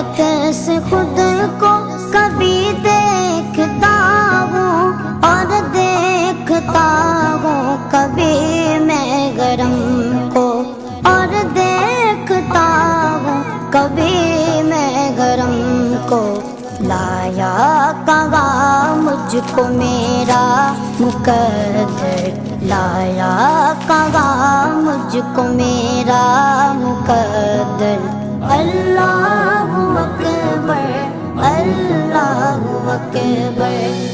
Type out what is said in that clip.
حیرت سے خود کو کبھی دیکھتا ہوں اور دیکھتا ہوں کبھی میں گرم کو اور دیکھتا ہوں کبھی میں گرم کو لایا کہاں مجھ کو میرا مقدر لایا کہاں مجھ کو میرا مقدر اللہ اکبر اللہ اکبر